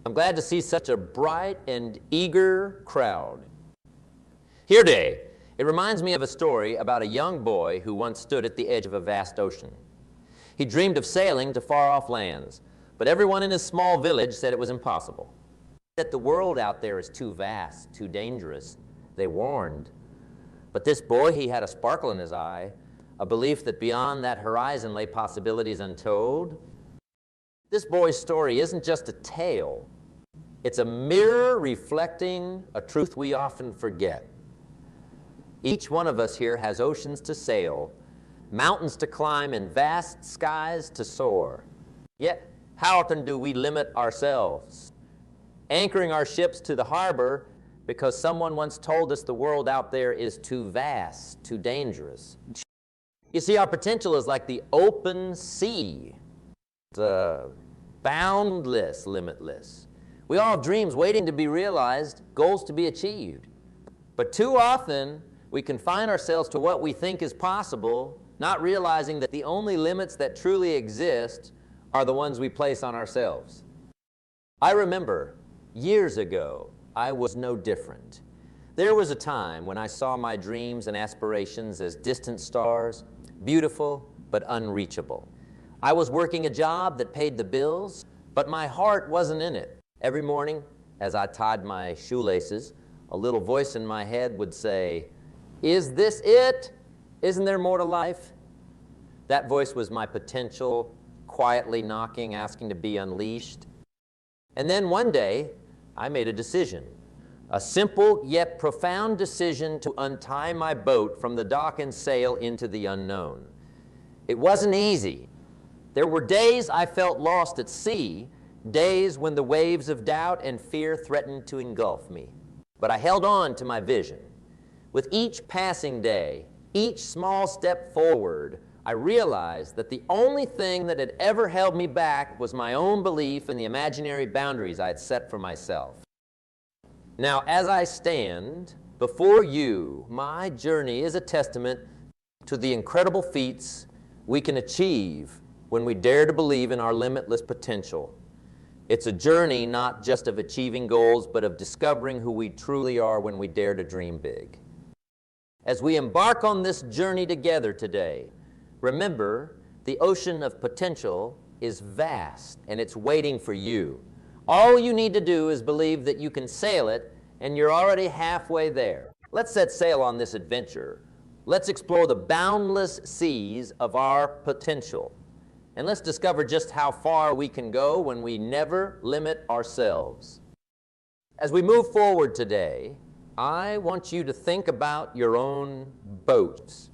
I'm glad to see such a bright and eager crowd. Here today, it reminds me of a story about a young boy who once stood at the edge of a vast ocean. He dreamed of sailing to far-off lands, but everyone in his small village said it was impossible. That the world out there is too vast, too dangerous, they warned. But this boy, he had a sparkle in his eye, a belief that beyond that horizon lay possibilities untold. This boy's story isn't just a tale. It's a mirror reflecting a truth we often forget. Each one of us here has oceans to sail, mountains to climb, and vast skies to soar. Yet, how often do we limit ourselves, anchoring our ships to the harbor because someone once told us the world out there is too vast, too dangerous? You see, our potential is like the open sea. It's boundless, limitless. We all have dreams waiting to be realized, goals to be achieved. But too often, we confine ourselves to what we think is possible, not realizing that the only limits that truly exist are the ones we place on ourselves. I remember years ago, I was no different. There was a time when I saw my dreams and aspirations as distant stars, beautiful but unreachable. I was working a job that paid the bills, but my heart wasn't in it. Every morning, as I tied my shoelaces, a little voice in my head would say, "Is this it? Isn't there more to life?" That voice was my potential, quietly knocking, asking to be unleashed. And then one day, I made a decision. A simple yet profound decision to untie my boat from the dock and sail into the unknown. It wasn't easy. There were days I felt lost at sea, days when the waves of doubt and fear threatened to engulf me. But I held on to my vision. With each passing day, each small step forward, I realized that the only thing that had ever held me back was my own belief in the imaginary boundaries I had set for myself. Now, as I stand before you, my journey is a testament to the incredible feats we can achieve when we dare to believe in our limitless potential. It's a journey not just of achieving goals, but of discovering who we truly are when we dare to dream big. As we embark on this journey together today, remember the ocean of potential is vast and it's waiting for you. All you need to do is believe that you can sail it, and you're already halfway there. Let's set sail on this adventure. Let's explore the boundless seas of our potential. And let's discover just how far we can go when we never limit ourselves. As we move forward today, I want you to think about your own boats,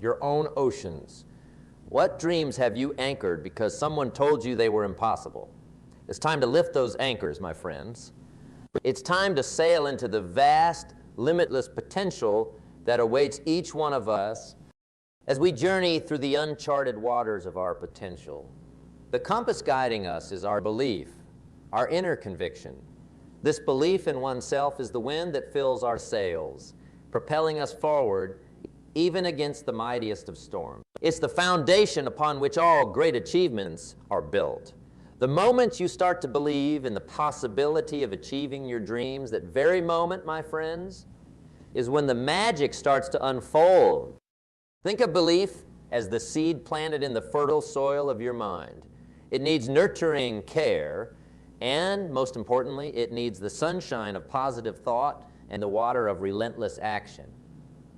your own oceans. What dreams have you anchored because someone told you they were impossible? It's time to lift those anchors, my friends. It's time to sail into the vast, limitless potential that awaits each one of us as we journey through the uncharted waters of our potential. The compass guiding us is our belief, our inner conviction. This belief in oneself is the wind that fills our sails, propelling us forward even against the mightiest of storms. It's the foundation upon which all great achievements are built. The moment you start to believe in the possibility of achieving your dreams, that very moment, my friends, is when the magic starts to unfold. Think of belief as the seed planted in the fertile soil of your mind. It needs nurturing care, and most importantly, it needs the sunshine of positive thought and the water of relentless action.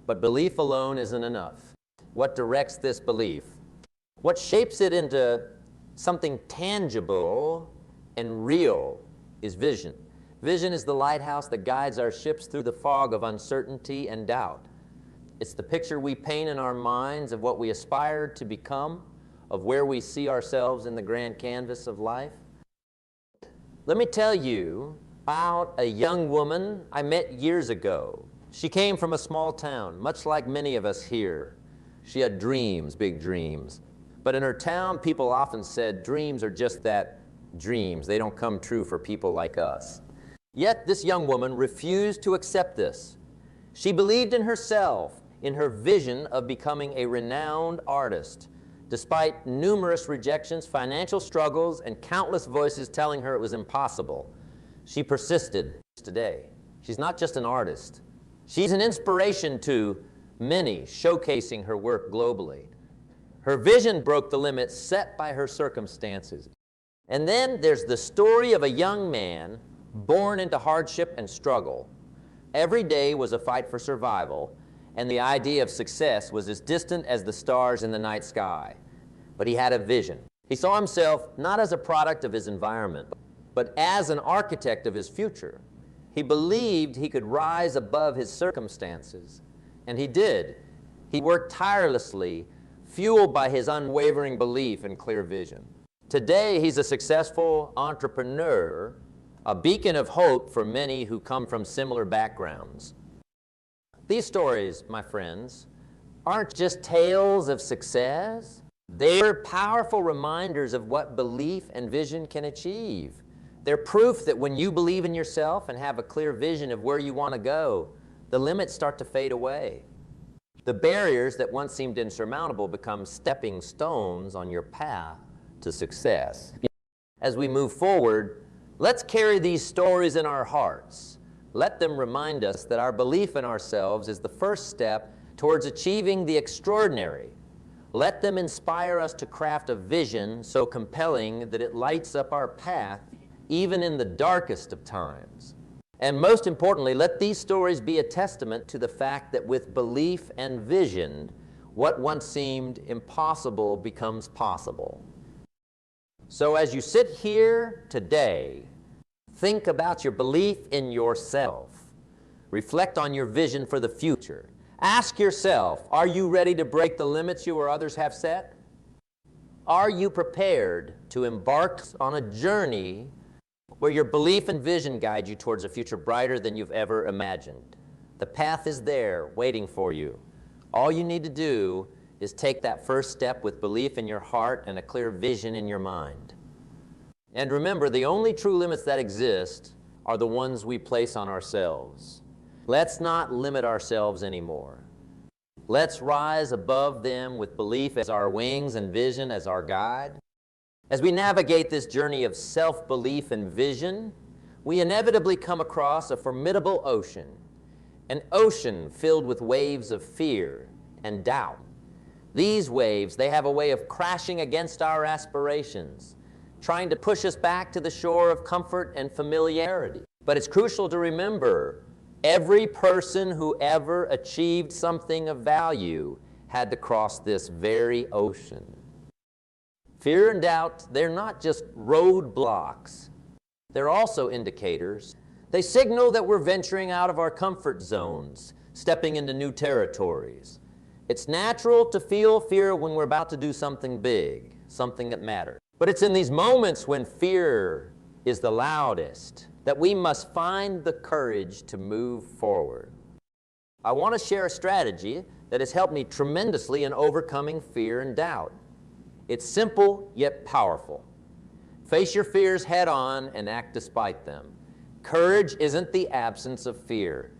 But belief alone isn't enough. What directs this belief? What shapes it into something tangible and real is vision. Vision is the lighthouse that guides our ships through the fog of uncertainty and doubt. It's the picture we paint in our minds of what we aspire to become, of where we see ourselves in the grand canvas of life. Let me tell you about a young woman I met years ago. She came from a small town, much like many of us here. She had dreams, big dreams. But in her town, people often said dreams are just that, dreams. They don't come true for people like us. Yet this young woman refused to accept this. She believed in herself, in her vision of becoming a renowned artist, despite numerous rejections, financial struggles, and countless voices telling her it was impossible. She persisted today. She's not just an artist. She's an inspiration to many, showcasing her work globally. Her vision broke the limits set by her circumstances. And then there's the story of a young man born into hardship and struggle. Every day was a fight for survival, and the idea of success was as distant as the stars in the night sky. But he had a vision. He saw himself not as a product of his environment, but as an architect of his future. He believed he could rise above his circumstances, and he did. He worked tirelessly, fueled by his unwavering belief and clear vision. Today, he's a successful entrepreneur, a beacon of hope for many who come from similar backgrounds. These stories, my friends, aren't just tales of success. They're powerful reminders of what belief and vision can achieve. They're proof that when you believe in yourself and have a clear vision of where you want to go, the limits start to fade away. The barriers that once seemed insurmountable become stepping stones on your path to success. As we move forward, let's carry these stories in our hearts. Let them remind us that our belief in ourselves is the first step towards achieving the extraordinary. Let them inspire us to craft a vision so compelling that it lights up our path even in the darkest of times. And most importantly, let these stories be a testament to the fact that with belief and vision, what once seemed impossible becomes possible. So as you sit here today, think about your belief in yourself. Reflect on your vision for the future. Ask yourself, are you ready to break the limits you or others have set? Are you prepared to embark on a journey where your belief and vision guide you towards a future brighter than you've ever imagined? The path is there, waiting for you. All you need to do is take that first step with belief in your heart and a clear vision in your mind. And remember, the only true limits that exist are the ones we place on ourselves. Let's not limit ourselves anymore. Let's rise above them with belief as our wings and vision as our guide. As we navigate this journey of self-belief and vision, we inevitably come across a formidable ocean, an ocean filled with waves of fear and doubt. These waves, they have a way of crashing against our aspirations, trying to push us back to the shore of comfort and familiarity. But it's crucial to remember, every person who ever achieved something of value had to cross this very ocean. Fear and doubt, they're not just roadblocks. They're also indicators. They signal that we're venturing out of our comfort zones, stepping into new territories. It's natural to feel fear when we're about to do something big, something that matters. But it's in these moments when fear is the loudest that we must find the courage to move forward. I want to share a strategy that has helped me tremendously in overcoming fear and doubt. It's simple yet powerful. Face your fears head on and act despite them. Courage isn't the absence of fear.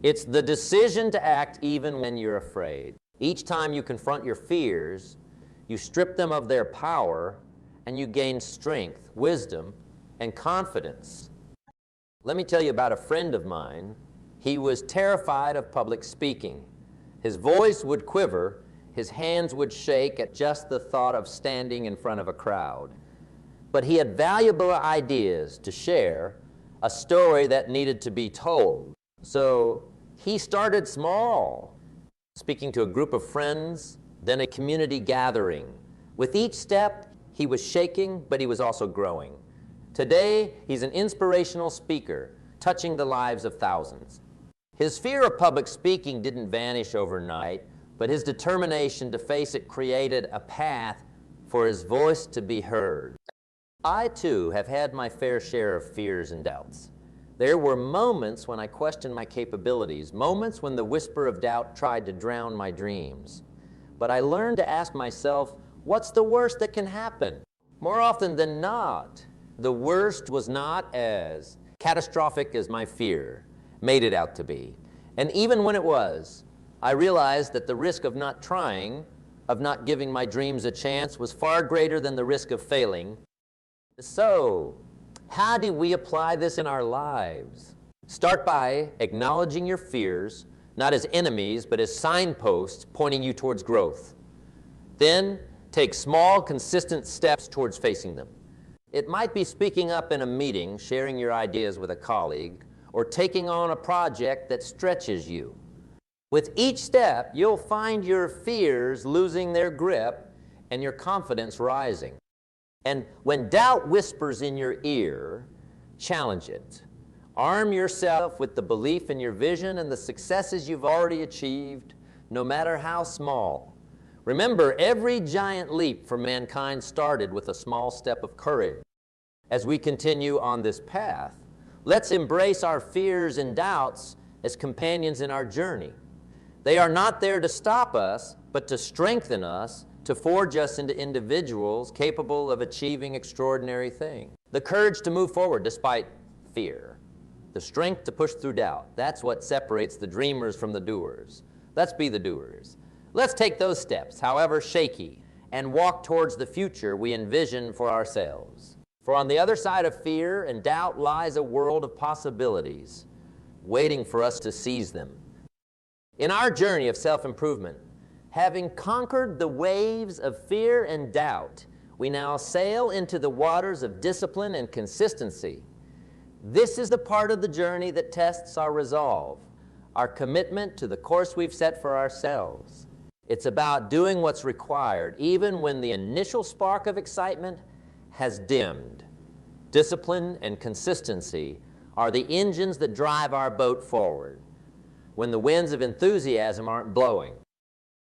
It's the decision to act even when you're afraid. Each time you confront your fears, you strip them of their power and you gain strength, wisdom, and confidence. Let me tell you about a friend of mine. He was terrified of public speaking. His voice would quiver, his hands would shake at just the thought of standing in front of a crowd. But he had valuable ideas to share, a story that needed to be told. So he started small, speaking to a group of friends, then a community gathering. With each step, he was shaking, but he was also growing. Today, he's an inspirational speaker, touching the lives of thousands. His fear of public speaking didn't vanish overnight, but his determination to face it created a path for his voice to be heard. I, too, have had my fair share of fears and doubts. There were moments when I questioned my capabilities, moments when the whisper of doubt tried to drown my dreams. But I learned to ask myself, what's the worst that can happen? More often than not, the worst was not as catastrophic as my fear made it out to be. And even when it was, I realized that the risk of not trying, of not giving my dreams a chance, was far greater than the risk of failing. So, How do we apply this in our lives? Start by acknowledging your fears, not as enemies, but as signposts pointing you towards growth. Then, take small, consistent steps towards facing them. It might be speaking up in a meeting, sharing your ideas with a colleague, or taking on a project that stretches you. With each step, you'll find your fears losing their grip and your confidence rising. And when doubt whispers in your ear, challenge it. Arm yourself with the belief in your vision and the successes you've already achieved, no matter how small. Remember, every giant leap for mankind started with a small step of courage. As we continue on this path, let's embrace our fears and doubts as companions in our journey. They are not there to stop us, but to strengthen us, to forge us into individuals capable of achieving extraordinary things. The courage to move forward despite fear. The strength to push through doubt. That's what separates the dreamers from the doers. Let's be the doers. Let's take those steps, however shaky, and walk towards the future we envision for ourselves. For on the other side of fear and doubt lies a world of possibilities, waiting for us to seize them. In our journey of self-improvement, having conquered the waves of fear and doubt, we now sail into the waters of discipline and consistency. This is the part of the journey that tests our resolve, our commitment to the course we've set for ourselves. It's about doing what's required, even when the initial spark of excitement has dimmed. Discipline and consistency are the engines that drive our boat forward when the winds of enthusiasm aren't blowing.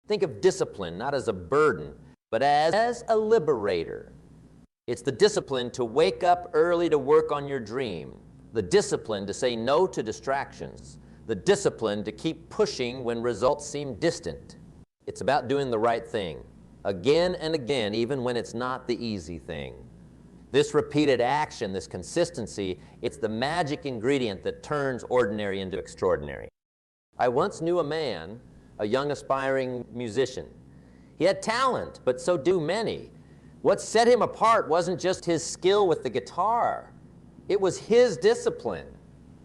Think of discipline not as a burden, but as a liberator. It's the discipline to wake up early to work on your dream, the discipline to say no to distractions, the discipline to keep pushing when results seem distant. It's about doing the right thing, again and again, even when it's not the easy thing. This repeated action, this consistency, it's the magic ingredient that turns ordinary into extraordinary. I once knew a man, a young aspiring musician. He had talent, but so do many. What set him apart wasn't just his skill with the guitar. It was his discipline.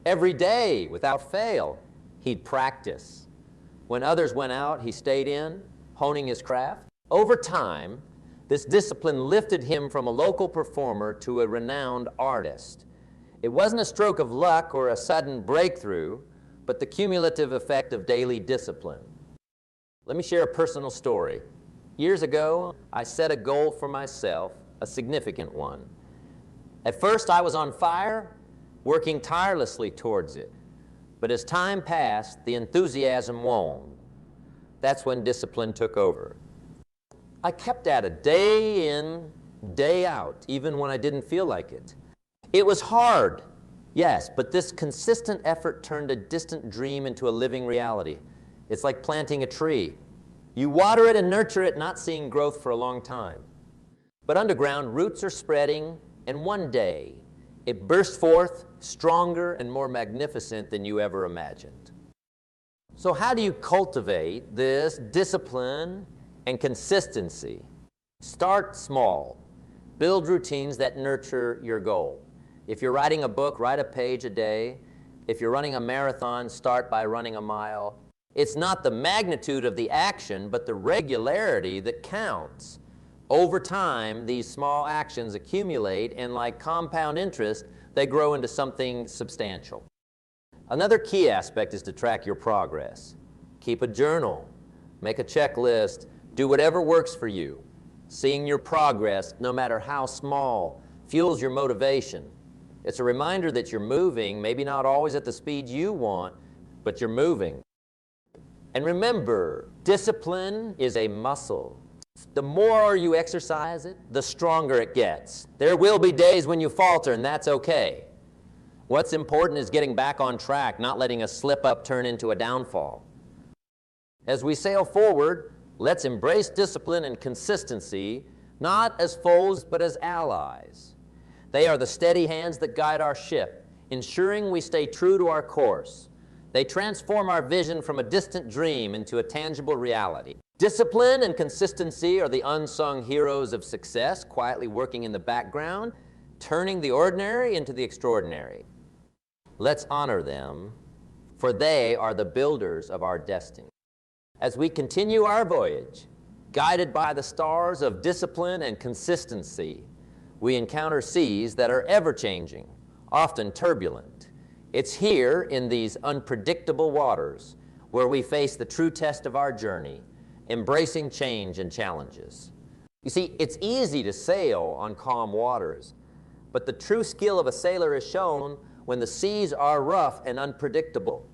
Every day, without fail, he'd practice. When others went out, he stayed in, honing his craft. Over time, this discipline lifted him from a local performer to a renowned artist. It wasn't a stroke of luck or a sudden breakthrough, but the cumulative effect of daily discipline. Let me share a personal story. Years ago, I set a goal for myself, a significant one. At first, I was on fire, working tirelessly towards it. But as time passed, the enthusiasm waned. That's when discipline took over. I kept at it day in, day out, even when I didn't feel like it. It was hard, yes, but this consistent effort turned a distant dream into a living reality. It's like planting a tree. You water it and nurture it, not seeing growth for a long time. But underground, roots are spreading, and one day, it bursts forth stronger and more magnificent than you ever imagined. So how do you cultivate this discipline and consistency? Start small. Build routines that nurture your goal. If you're writing a book, write a page a day. If you're running a marathon, start by running a mile. It's not the magnitude of the action, but the regularity that counts. Over time, these small actions accumulate, and like compound interest, they grow into something substantial. Another key aspect is to track your progress. Keep a journal, make a checklist, do whatever works for you. Seeing your progress, no matter how small, fuels your motivation. It's a reminder that you're moving, maybe not always at the speed you want, but you're moving. And remember, discipline is a muscle. The more you exercise it, the stronger it gets. There will be days when you falter, and that's okay. What's important is getting back on track, not letting a slip-up turn into a downfall. As we sail forward, let's embrace discipline and consistency, not as foes, but as allies. They are the steady hands that guide our ship, ensuring we stay true to our course. They transform our vision from a distant dream into a tangible reality. Discipline and consistency are the unsung heroes of success, quietly working in the background. turning the ordinary into the extraordinary. Let's honor them, for they are the builders of our destiny. As we continue our voyage, guided by the stars of discipline and consistency, we encounter seas that are ever-changing, often turbulent. It's here in these unpredictable waters where we face the true test of our journey, embracing change and challenges. You see, it's easy to sail on calm waters, but the true skill of a sailor is shown when the seas are rough and unpredictable.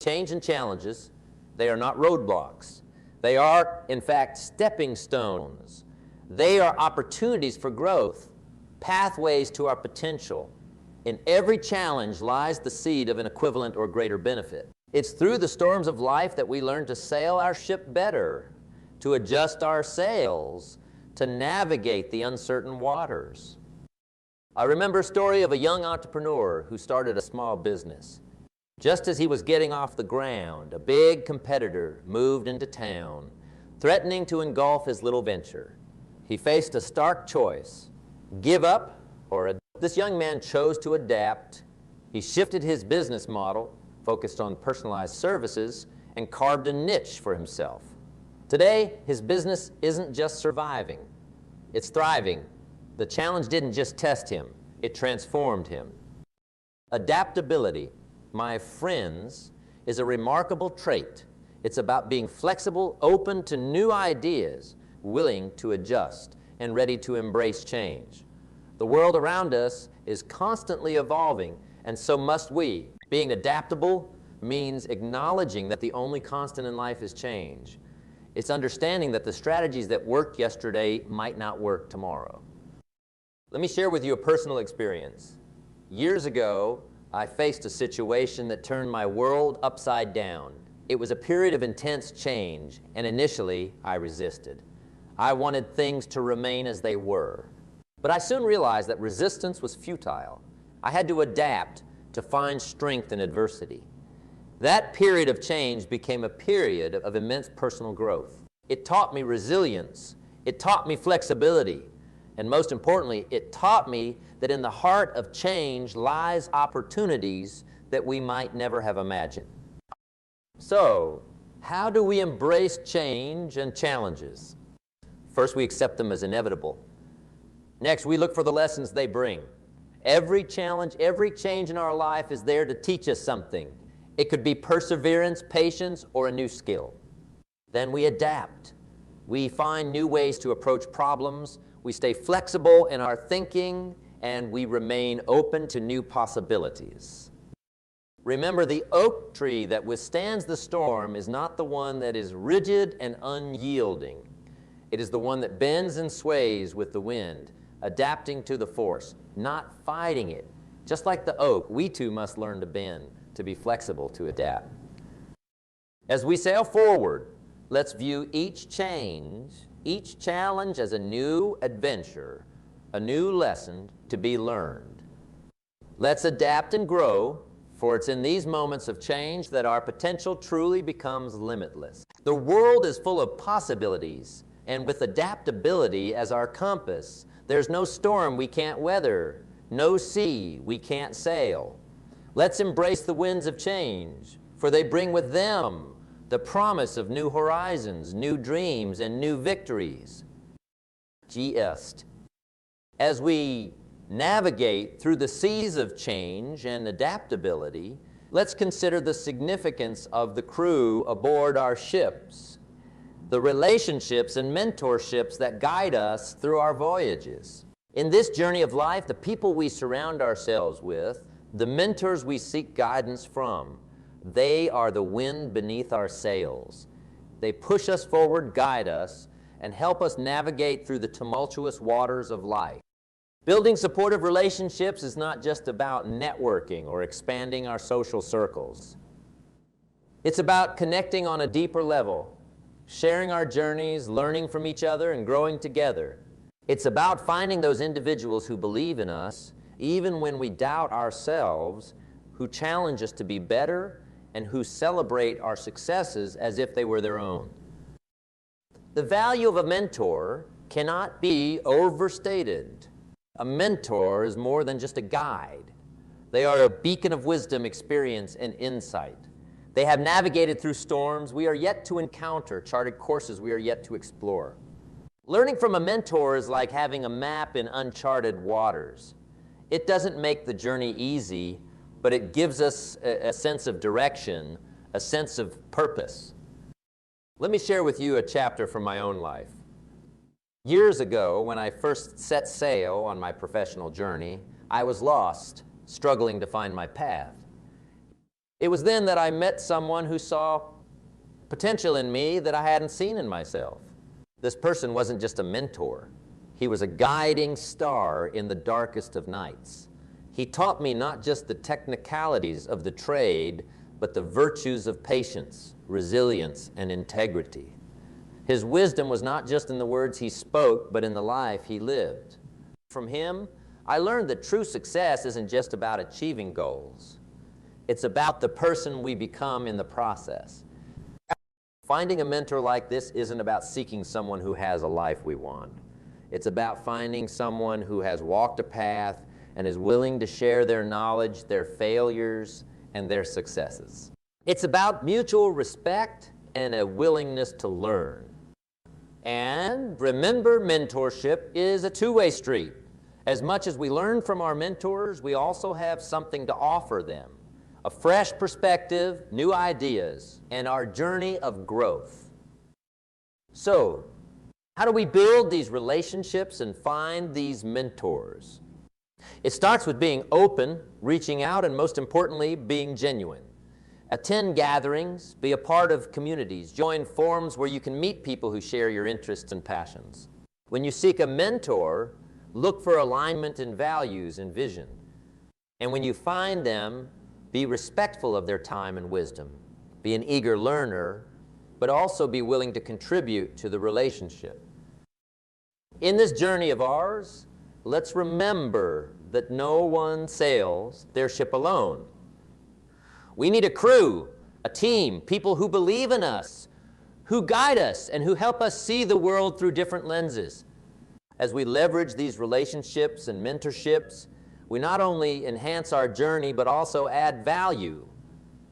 Change and challenges, they are not roadblocks. They are, in fact, stepping stones. They are opportunities for growth, pathways to our potential. In every challenge lies the seed of an equivalent or greater benefit. It's through the storms of life that we learn to sail our ship better, to adjust our sails, to navigate the uncertain waters. I remember a story of a young entrepreneur who started a small business. Just as he was getting off the ground, a big competitor moved into town, threatening to engulf his little venture. He faced a stark choice: give up or adapt. This young man chose to adapt. He shifted his business model, focused on personalized services, and carved a niche for himself. Today, his business isn't just surviving, it's thriving. The challenge didn't just test him, it transformed him. Adaptability, my friends, is a remarkable trait. It's about being flexible, open to new ideas, willing to adjust, and ready to embrace change. The world around us is constantly evolving, and so must we. Being adaptable means acknowledging that the only constant in life is change. It's understanding that the strategies that worked yesterday might not work tomorrow. Let me share with you a personal experience. Years ago, I faced a situation that turned my world upside down. It was a period of intense change, and initially, I resisted. I wanted things to remain as they were. But I soon realized that resistance was futile. I had to adapt to find strength in adversity. That period of change became a period of immense personal growth. It taught me resilience. It taught me flexibility. And most importantly, it taught me that in the heart of change lies opportunities that we might never have imagined. So, how do we embrace change and challenges? First, we accept them as inevitable. Next, we look for the lessons they bring. Every challenge, every change in our life is there to teach us something. It could be perseverance, patience, or a new skill. Then we adapt. We find new ways to approach problems. We stay flexible in our thinking, and we remain open to new possibilities. Remember, the oak tree that withstands the storm is not the one that is rigid and unyielding. It is the one that bends and sways with the wind, adapting to the force, not fighting it. Just like the oak, we too must learn to bend, to be flexible, to adapt. As we sail forward, let's view each change, each challenge as a new adventure, a new lesson to be learned. Let's adapt and grow, for it's in these moments of change that our potential truly becomes limitless. The world is full of possibilities, and with adaptability as our compass, there's no storm we can't weather, no sea we can't sail. Let's embrace the winds of change, for they bring with them the promise of new horizons, new dreams, and new victories. G.est. As we navigate through the seas of change and adaptability, let's consider the significance of the crew aboard our ships, the relationships and mentorships that guide us through our voyages. In this journey of life, the people we surround ourselves with, the mentors we seek guidance from, they are the wind beneath our sails. They push us forward, guide us, and help us navigate through the tumultuous waters of life. Building supportive relationships is not just about networking or expanding our social circles. It's about connecting on a deeper level, sharing our journeys, learning from each other, and growing together. It's about finding those individuals who believe in us, even when we doubt ourselves, who challenge us to be better, and who celebrate our successes as if they were their own. The value of a mentor cannot be overstated. A mentor is more than just a guide. They are a beacon of wisdom, experience, and insight. They have navigated through storms we are yet to encounter, charted courses we are yet to explore. Learning from a mentor is like having a map in uncharted waters. It doesn't make the journey easy, but it gives us a sense of direction, a sense of purpose. Let me share with you a chapter from my own life. Years ago, when I first set sail on my professional journey, I was lost, struggling to find my path. It was then that I met someone who saw potential in me that I hadn't seen in myself. This person wasn't just a mentor. He was a guiding star in the darkest of nights. He taught me not just the technicalities of the trade, but the virtues of patience, resilience, and integrity. His wisdom was not just in the words he spoke, but in the life he lived. From him, I learned that true success isn't just about achieving goals. It's about the person we become in the process. Finding a mentor like this isn't about seeking someone who has a life we want. It's about finding someone who has walked a path and is willing to share their knowledge, their failures, and their successes. It's about mutual respect and a willingness to learn. And remember, mentorship is a two-way street. As much as we learn from our mentors, we also have something to offer them. A fresh perspective, new ideas, and our journey of growth. So, how do we build these relationships and find these mentors? It starts with being open, reaching out, and most importantly, being genuine. Attend gatherings, be a part of communities, join forums where you can meet people who share your interests and passions. When you seek a mentor, look for alignment in values and vision. And when you find them, be respectful of their time and wisdom. Be an eager learner, but also be willing to contribute to the relationship. In this journey of ours, let's remember that no one sails their ship alone. We need a crew, a team, people who believe in us, who guide us, and who help us see the world through different lenses. As we leverage these relationships and mentorships, we not only enhance our journey, but also add value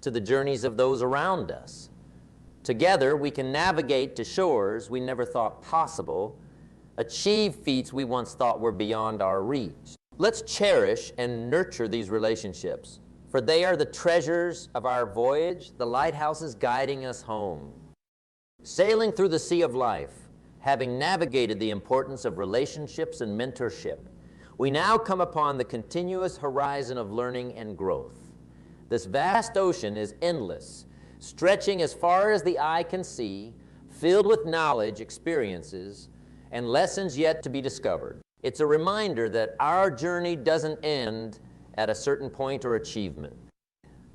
to the journeys of those around us. Together, we can navigate to shores we never thought possible, achieve feats we once thought were beyond our reach. Let's cherish and nurture these relationships, for they are the treasures of our voyage, the lighthouses guiding us home. Sailing through the sea of life, having navigated the importance of relationships and mentorship, we now come upon the continuous horizon of learning and growth. This vast ocean is endless, stretching as far as the eye can see, filled with knowledge, experiences, and lessons yet to be discovered. It's a reminder that our journey doesn't end at a certain point or achievement.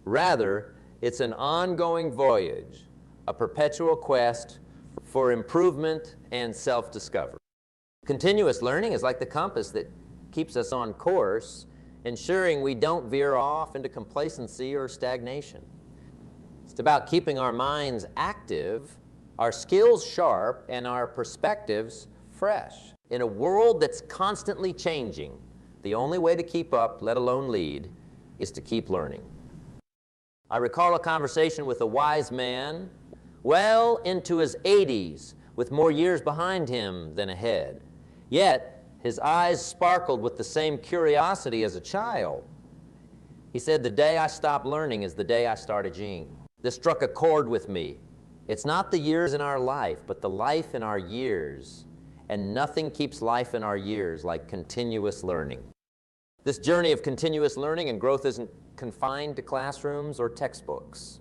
Rather, it's an ongoing voyage, a perpetual quest for improvement and self-discovery. Continuous learning is like the compass that keeps us on course, ensuring we don't veer off into complacency or stagnation. It's about keeping our minds active, our skills sharp, and our perspectives fresh. In a world that's constantly changing, the only way to keep up, let alone lead, is to keep learning. I recall a conversation with a wise man, well into his 80s, with more years behind him than ahead. Yet, his eyes sparkled with the same curiosity as a child. He said, "The day I stopped learning is the day I start aging." This struck a chord with me. It's not the years in our life, but the life in our years. And nothing keeps life in our years like continuous learning. This journey of continuous learning and growth isn't confined to classrooms or textbooks.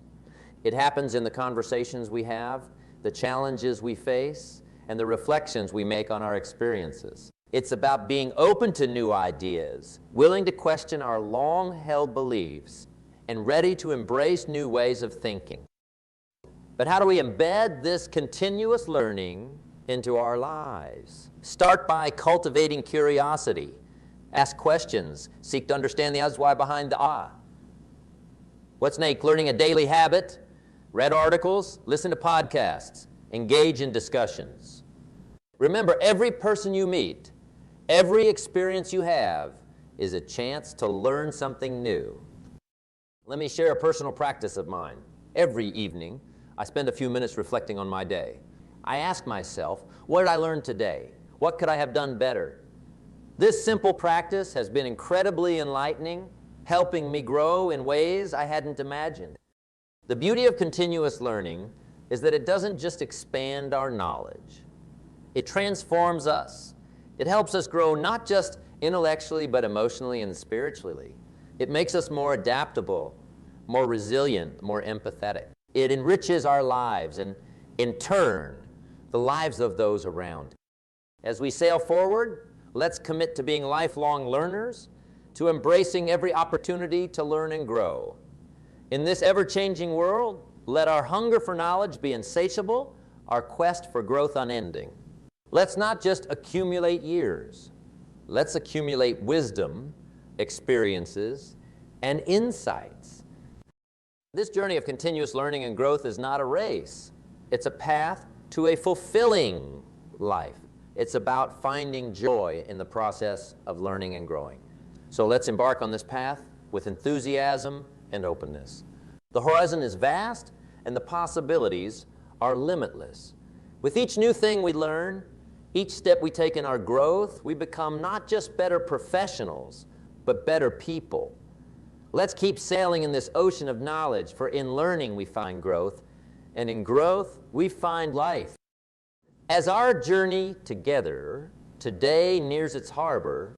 It happens in the conversations we have, the challenges we face, and the reflections we make on our experiences. It's about being open to new ideas, willing to question our long-held beliefs, and ready to embrace new ways of thinking. But how do we embed this continuous learning into our lives? Start by cultivating curiosity. Ask questions. Seek to understand the why behind the ah. What's next? Learning a daily habit. Read articles. Listen to podcasts. Engage in discussions. Remember, every person you meet, Every experience you have is a chance to learn something new. Let me share a personal practice of mine. Every evening, I spend a few minutes reflecting on my day. I ask myself, what did I learn today? What could I have done better? This simple practice has been incredibly enlightening, helping me grow in ways I hadn't imagined. The beauty of continuous learning is that it doesn't just expand our knowledge. It transforms us. It helps us grow not just intellectually, but emotionally and spiritually. It makes us more adaptable, more resilient, more empathetic. It enriches our lives and, in turn, the lives of those around. As we sail forward, let's commit to being lifelong learners, to embracing every opportunity to learn and grow. In this ever-changing world, let our hunger for knowledge be insatiable, our quest for growth unending. Let's not just accumulate years. Let's accumulate wisdom, experiences, and insights. This journey of continuous learning and growth is not a race. It's a path to a fulfilling life. It's about finding joy in the process of learning and growing. So let's embark on this path with enthusiasm and openness. The horizon is vast, and the possibilities are limitless. With each new thing we learn, each step we take in our growth, we become not just better professionals, but better people. Let's keep sailing in this ocean of knowledge, for in learning we find growth, and in growth we find life. As our journey together today nears its harbor,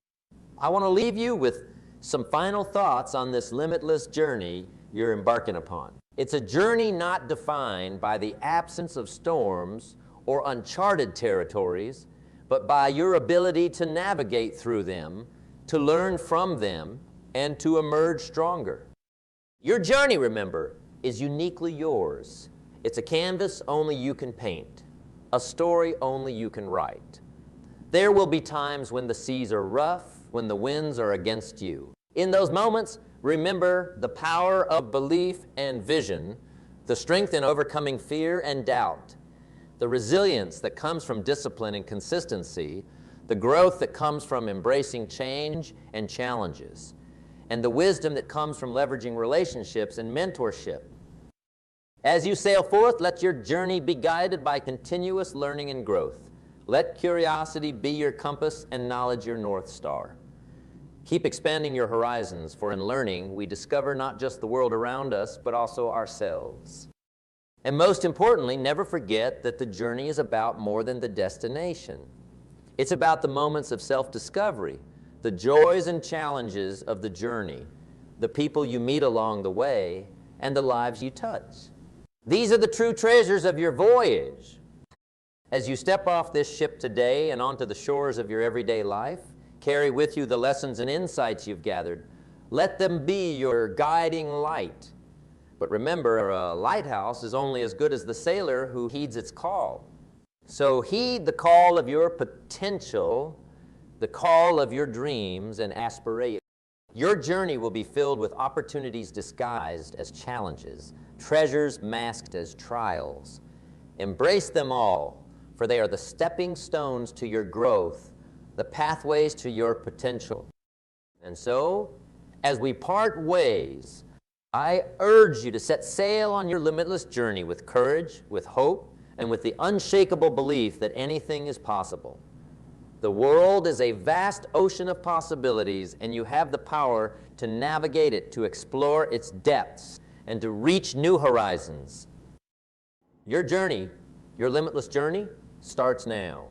I want to leave you with some final thoughts on this limitless journey you're embarking upon. It's a journey not defined by the absence of storms or uncharted territories, but by your ability to navigate through them, to learn from them, and to emerge stronger. Your journey, remember, is uniquely yours. It's a canvas only you can paint, a story only you can write. There will be times when the seas are rough, when the winds are against you. In those moments, remember the power of belief and vision, the strength in overcoming fear and doubt, the resilience that comes from discipline and consistency, the growth that comes from embracing change and challenges, and the wisdom that comes from leveraging relationships and mentorship. As you sail forth, let your journey be guided by continuous learning and growth. Let curiosity be your compass and knowledge your North Star. Keep expanding your horizons, for in learning, we discover not just the world around us, but also ourselves. And most importantly, never forget that the journey is about more than the destination. It's about the moments of self-discovery, the joys and challenges of the journey, the people you meet along the way, and the lives you touch. These are the true treasures of your voyage. As you step off this ship today and onto the shores of your everyday life, carry with you the lessons and insights you've gathered. Let them be your guiding light. But remember, a lighthouse is only as good as the sailor who heeds its call. So heed the call of your potential, the call of your dreams and aspirations. Your journey will be filled with opportunities disguised as challenges, treasures masked as trials. Embrace them all, for they are the stepping stones to your growth, the pathways to your potential. And so, as we part ways, I urge you to set sail on your limitless journey with courage, with hope, and with the unshakable belief that anything is possible. The world is a vast ocean of possibilities, and you have the power to navigate it, to explore its depths, and to reach new horizons. Your journey, your limitless journey, starts now.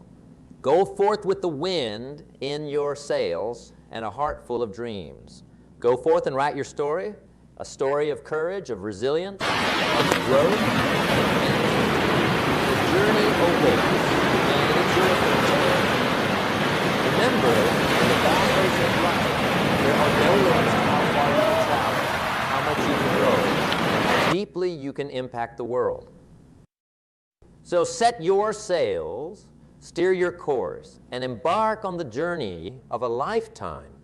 Go forth with the wind in your sails and a heart full of dreams. Go forth and write your story, a story of courage, of resilience, of growth. The journey awaits, and it's yours to take. Remember, in the vast ocean of life, there are no limits to how far you can travel, how much you can grow, how deeply you can impact the world. So set your sails, steer your course, and embark on the journey of a lifetime.